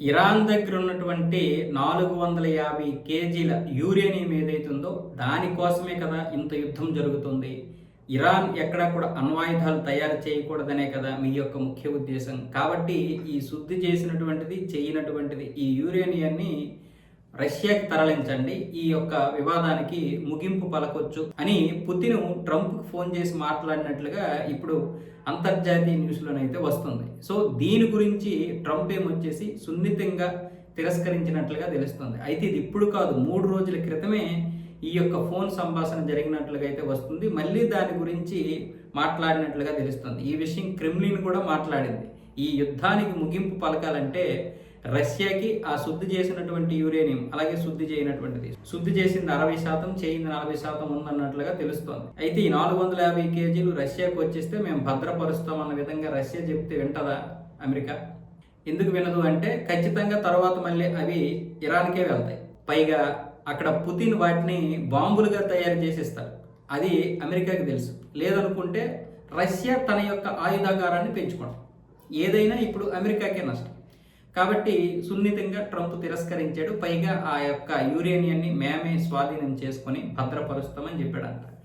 Iran దగ్గర ఉన్నటువంటి 450 కేజీల యూరేనియం ఏదైతుందో దానికోసమే కదా ఇంత యుద్ధం జరుగుతుంది. ఇరాన్ ఎక్కడా కూడా అణ్వాయుధాలు తయారు చేయకూడదనే కదా మీ యొక్క ముఖ్య ఉద్దేశం. కాబట్టి ఈ శుద్ధి చేసినటువంటిది, చేయనటువంటిది ఈ యూరేనియాన్ని రష్యాకి తరలించండి. ఈ యొక్క వివాదానికి ముగింపు పలకొచ్చు అని పుతిన్ ట్రంప్కి ఫోన్ చేసి మాట్లాడినట్లుగా ఇప్పుడు అంతర్జాతీయ న్యూస్లోనైతే వస్తుంది. సో దీని గురించి ట్రంప్ ఏమొచ్చేసి సున్నితంగా తిరస్కరించినట్లుగా తెలుస్తుంది. అయితే ఇది ఇప్పుడు కాదు, 3 రోజుల క్రితమే ఈ యొక్క ఫోన్ సంభాషణ జరిగినట్లుగా అయితే వస్తుంది. మళ్ళీ దాని గురించి మాట్లాడినట్లుగా తెలుస్తుంది. ఈ విషయం క్రెమ్లిన్ కూడా మాట్లాడింది. ఈ యుద్ధానికి ముగింపు పలకాలంటే రష్యాకి ఆ శుద్ధి చేసినటువంటి యురేనియం, అలాగే శుద్ధి చేయనటువంటిది, శుద్ధి చేసింది 60%, చేయింది 40% ఉందన్నట్లుగా తెలుస్తోంది. అయితే ఈ 450 కేజీలు రష్యాకు వచ్చేస్తే మేము భద్రపరుస్తాం అన్న విధంగా రష్యా చెప్తే వింటదా అమెరికా? ఎందుకు వినదు అంటే ఖచ్చితంగా తర్వాత మళ్ళీ అవి ఇరాన్కే వెళ్తాయి. పైగా అక్కడ పుతిన్ వాటిని బాంబులుగా తయారు చేసిస్తారు. అది అమెరికాకి తెలుసు. లేదనుకుంటే రష్యా తన యొక్క ఆయుధాగారాన్ని పెంచుకోవడం, ఏదైనా ఇప్పుడు అమెరికాకే నష్టం. కాబట్టి సున్నితంగా ట్రంప్ తిరస్కరించాడు. పైగా ఆ యొక్క యురేనియాన్ని మేమే స్వాధీనం చేసుకొని భద్రపరుస్తామని చెప్పాడంట.